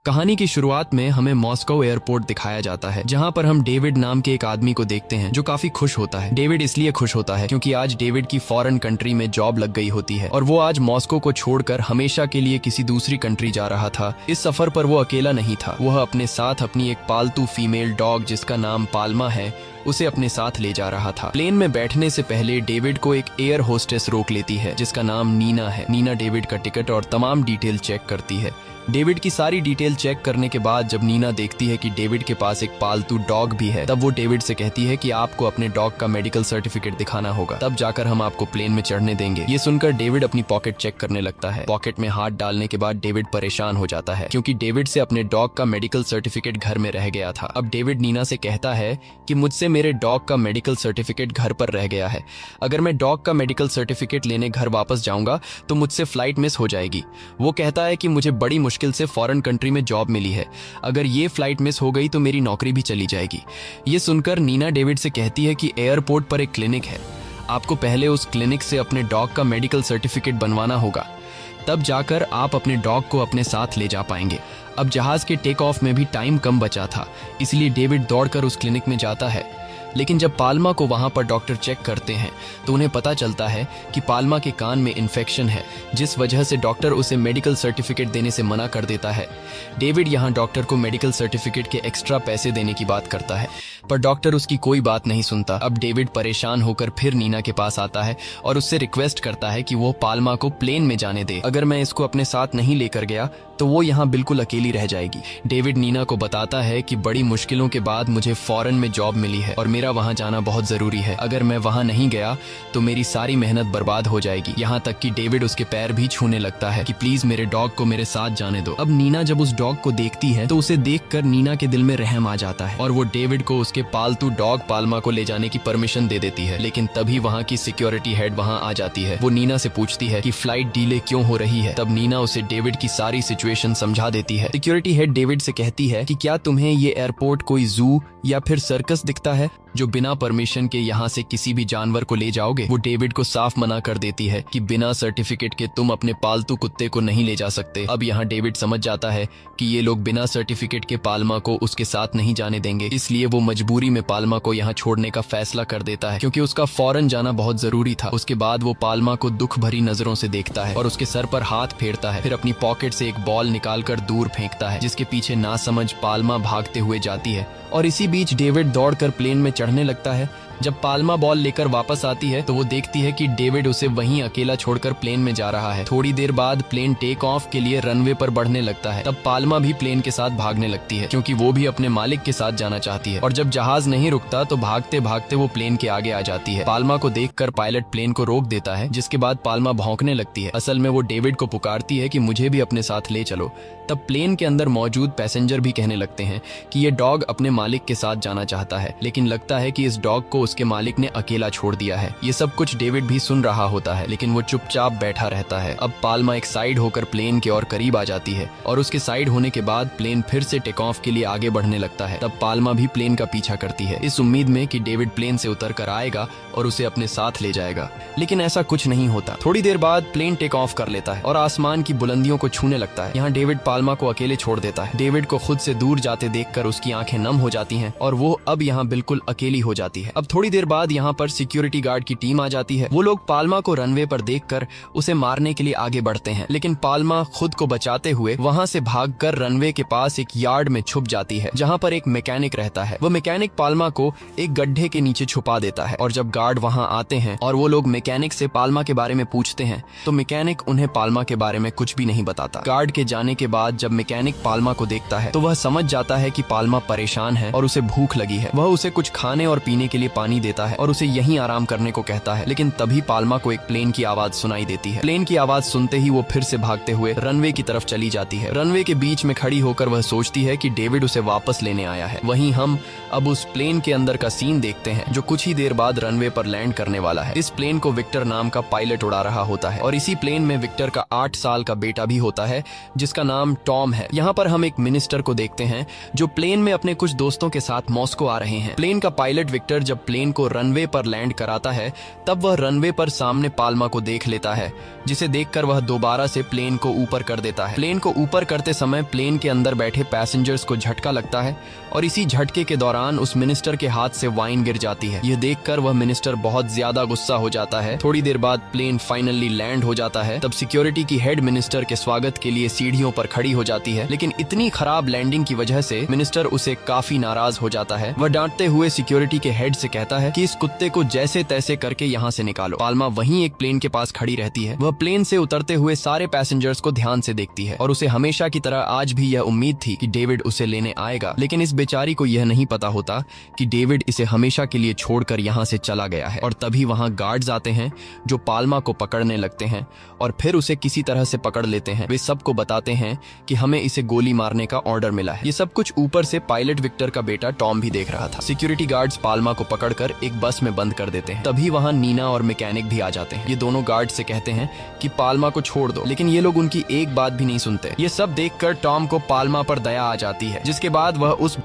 कहानी की शुरुआत में हमें मॉस्को एयरपोर्ट दिखाया जाता है, जहां पर हम डेविड नाम के एक आदमी को देखते हैं जो काफी खुश होता है। डेविड इसलिए खुश होता है क्योंकि आज डेविड की फॉरेन कंट्री में जॉब लग गई होती है और वो आज मॉस्को को छोड़कर हमेशा के लिए किसी दूसरी कंट्री जा रहा था। इस सफर पर वो अकेला नहीं था, वह अपने साथ अपनी एक पालतू फीमेल डॉग जिसका नाम पाल्मा है उसे अपने साथ ले जा रहा था। प्लेन में बैठने से पहले डेविड को एक एयर होस्टेस रोक लेती है जिसका नाम नीना है। नीना डेविड का टिकट और तमाम डिटेल चेक करती है। डेविड की सारी डिटेल चेक करने के बाद जब नीना देखती है कि डेविड के पास एक पालतू डॉग भी है, तब वो डेविड से कहती है कि आपको अपने डॉग का मेडिकल सर्टिफिकेट दिखाना होगा, तब जाकर हम आपको प्लेन में चढ़ने देंगे। ये सुनकर डेविड अपनी पॉकेट चेक करने लगता है। पॉकेट में हाथ डालने के बाद डेविड परेशान हो जाता है क्योंकि डेविड से अपने डॉग का मेडिकल सर्टिफिकेट घर में रह गया था। अब डेविड नीना से कहता है कि मुझसे मेरे डॉग का मेडिकल सर्टिफिकेट घर पर रह गया है। अगर मैं डॉग का मेडिकल सर्टिफिकेट लेने घर वापस जाऊंगा तो मुझसे फ्लाइट मिस हो जाएगी। वो कहता है कि मुझे बड़ी मुश्किल से फॉरेन कंट्री में जॉब मिली है, अगर ये फ्लाइट मिस हो गई तो मेरी नौकरी भी चली जाएगी। ये सुनकर नीना डेविड से कहती है कि एयरपोर्ट पर एक क्लिनिक है, आपको पहले उस क्लिनिक से अपने डॉग का मेडिकल सर्टिफिकेट बनवाना होगा, तब जाकर आप अपने डॉग को अपने साथ ले जा पाएंगे। अब जहाज के टेक ऑफ में भी टाइम कम बचा था, इसलिए डेविड दौड़कर उस क्लिनिक में जाता है। लेकिन जब पाल्मा को वहां पर डॉक्टर चेक करते हैं तो उन्हें पता चलता है कि पाल्मा के कान में इन्फेक्शन है, जिस वजह से डॉक्टर उसे मेडिकल सर्टिफिकेट देने से मना कर देता है। डेविड यहां डॉक्टर को मेडिकल सर्टिफिकेट के एक्स्ट्रा पैसे देने की बात करता है, पर डॉक्टर उसकी कोई बात नहीं सुनता। अब डेविड परेशान होकर फिर नीना के पास आता है और उससे रिक्वेस्ट करता है कि वो पाल्मा को प्लेन में जाने दे। अगर मैं इसको अपने साथ नहीं लेकर गया तो वो यहाँ बिल्कुल अकेली रह जाएगी। डेविड नीना को बताता है कि बड़ी मुश्किलों के बाद मुझे फॉरेन में जॉब मिली है और मेरा वहां जाना बहुत जरूरी है। अगर मैं वहां नहीं गया तो मेरी सारी मेहनत बर्बाद हो जाएगी। यहाँ तक कि डेविड उसके पैर भी छूने लगता है कि प्लीज मेरे डॉग को मेरे साथ जाने दो। अब नीना जब उस डॉग को देखती है तो उसे देखकर नीना के दिल में रहम आ जाता है और वो डेविड को उसके पालतू डॉग पाल्मा को ले जाने की परमिशन दे देती है। लेकिन तभी वहाँ की सिक्योरिटी हेड वहाँ आ जाती है। वो नीना से पूछती है कि फ्लाइट डिले क्यों हो रही है। तब नीना उसे डेविड की सारी सिचुएशन समझा देती है। सिक्योरिटी हेड डेविड से कहती है कि क्या तुम्हें ये एयरपोर्ट कोई जू या फिर सर्कस दिखता है जो बिना परमिशन के यहाँ से किसी भी जानवर को ले जाओगे। वो डेविड को साफ मना कर देती है कि बिना सर्टिफिकेट के तुम अपने पालतू कुत्ते को नहीं ले जा सकते। अब यहाँ डेविड समझ जाता है कि ये लोग बिना सर्टिफिकेट के पाल्मा को उसके साथ नहीं जाने देंगे, इसलिए वो मजबूरी में पाल्मा को यहाँ छोड़ने का फैसला कर देता है क्योंकि उसका फौरन जाना बहुत जरूरी था। उसके बाद वो पाल्मा को दुख भरी नजरों से देखता है और उसके सर पर हाथ फेरता है, फिर अपनी पॉकेट से एक बॉल निकालकर दूर फेंकता है, जिसके पीछे नासमझ पाल्मा भागते हुए जाती है। और इसी बीच डेविड दौड़कर प्लेन में चढ़ने लगता है। जब पाल्मा बॉल लेकर वापस आती है तो वो देखती है कि डेविड उसे वहीं अकेला छोड़कर प्लेन में जा रहा है। थोड़ी देर बाद प्लेन टेक ऑफ के लिए रनवे पर बढ़ने लगता है। तब पाल्मा भी प्लेन के साथ भागने लगती है क्योंकि वो भी अपने मालिक के साथ जाना चाहती है। और जब जहाज नहीं रुकता तो भागते भागते वो प्लेन के आगे आ जाती है। पाल्मा को देखकर पायलट प्लेन को रोक देता है, जिसके बाद पाल्मा भौंकने लगती है। असल में वो डेविड को पुकारती है कि मुझे भी अपने साथ ले चलो। तब प्लेन के अंदर मौजूद पैसेंजर भी कहने लगते हैं कि ये डॉग अपने मालिक के साथ जाना चाहता है, लेकिन लगता है कि इस डॉग को उसके मालिक ने अकेला छोड़ दिया है। ये सब कुछ डेविड भी सुन रहा होता है, लेकिन वो चुपचाप बैठा रहता है। अब पाल्मा एक साइड होकर प्लेन के और करीब आ जाती है और उसके साइड होने के बाद प्लेन फिर से टेक ऑफ के लिए आगे बढ़ने लगता है। तब पाल्मा भी प्लेन का पीछा करती है, इस उम्मीद में कि डेविड प्लेन से उतर कर आएगा और उसे अपने साथ ले जाएगा, लेकिन ऐसा कुछ नहीं होता। थोड़ी देर बाद प्लेन टेक ऑफ कर लेता है और आसमान की बुलंदियों को छूने लगता है। यहाँ डेविड पाल्मा को अकेले छोड़ देता है। डेविड को खुद से दूर जाते देखकर उसकी आंखें नम हो जाती हैं और वो अब यहाँ बिल्कुल अकेली हो जाती है। अब थोड़ी देर बाद यहाँ पर सिक्योरिटी गार्ड की टीम आ जाती है। वो लोग पाल्मा को रनवे पर देखकर उसे मारने के लिए आगे बढ़ते हैं, लेकिन पाल्मा खुद को बचाते हुए वहाँ से भागकर रनवे के पास एक यार्ड में छुप जाती है, जहाँ पर एक मैकेनिक रहता है। वो मैकेनिक पाल्मा को एक गड्ढे के नीचे छुपा देता है और जब गार्ड वहाँ आते हैं और वो लोग मैकेनिक से पाल्मा के बारे में पूछते हैं तो मैकेनिक उन्हें पाल्मा के बारे में कुछ भी नहीं बताता। गार्ड के जाने के बाद जब मैकेनिक पाल्मा को देखता है तो वह समझ जाता है कि पाल्मा परेशान है और उसे भूख लगी है। वह उसे कुछ खाने और पीने के लिए पानी देता है और उसे यहीं आराम करने को कहता है, लेकिन तभी पाल्मा को एक प्लेन की आवाज सुनाई देती है। प्लेन की आवाज सुनते ही वो फिर से भागते हुए रनवे की तरफ चली जाती है। रनवे के बीच में खड़ी होकर वह सोचती है कि डेविड उसे वापस लेने आया है। वहीं हम अब उस प्लेन के अंदर का सीन देखते हैं जो कुछ ही देर बाद रनवे पर लैंड करने वाला है। इस प्लेन को विक्टर नाम का पायलट उड़ा रहा होता है और इसी प्लेन में विक्टर का 8 साल का बेटा भी होता है जिसका नाम टॉम है। यहाँ पर हम एक मिनिस्टर को देखते हैं जो प्लेन में अपने कुछ दोस्तों के साथ मॉस्को आ रहे हैं। प्लेन का पायलट विक्टर जब प्लेन को रनवे पर लैंड कराता है तब वह रनवे पर सामने पाल्मा को देख लेता है, जिसे देखकर वह दोबारा से प्लेन को ऊपर कर देता है। प्लेन को ऊपर करते समय प्लेन के अंदर बैठे पैसेंजर्स को झटका लगता है और इसी झटके के दौरान उस मिनिस्टर के हाथ से वाइन गिर जाती है। यह देखकर वह मिनिस्टर बहुत ज्यादा गुस्सा हो जाता है। थोड़ी देर बाद प्लेन फाइनली लैंड हो जाता है। तब सिक्योरिटी की हेड मिनिस्टर के स्वागत के लिए सीढ़ियों पर खड़ी हो जाती है, लेकिन इतनी खराब लैंडिंग की वजह से मिनिस्टर उसे काफी नाराज हो जाता है। वह डांटते हुए सिक्योरिटी के हेड से कहता है कि इस कुत्ते को जैसे तैसे करके यहाँ से निकालो। पाल्मा वहीं एक प्लेन के पास खड़ी रहती है। वह प्लेन से उतरते हुए सारे पैसेंजर्स को ध्यान से देखती है और उसे हमेशा की तरह आज भी यह उम्मीद थी कि डेविड उसे लेने आएगा, लेकिन इस बेचारी को यह नहीं पता होता कि डेविड इसे हमेशा के लिए छोड़कर यहाँ से चला गया है। और तभी वहाँ गार्ड्स आते हैं जो पाल्मा को पकड़ने लगते हैं और फिर उसे किसी तरह से पकड़ लेते हैं। वे सबको बताते हैं कि हमें इसे गोली मारने का ऑर्डर मिला है। ये सब कुछ ऊपर से पायलट विक्टर का बेटा टॉम भी देख रहा था। सिक्योरिटी गार्ड्स पाल्मा को पकड़कर एक बस में बंद कर देते हैं। तभी वहाँ नीना और मैकेनिक भी आ जाते हैं। ये दोनों गार्ड से कहते हैं कि पाल्मा को छोड़ दो, लेकिन ये लोग उनकी एक बात भी नहीं सुनते। ये सब देखकर टॉम को पाल्मा पर दया आ जाती है, जिसके बाद वह उस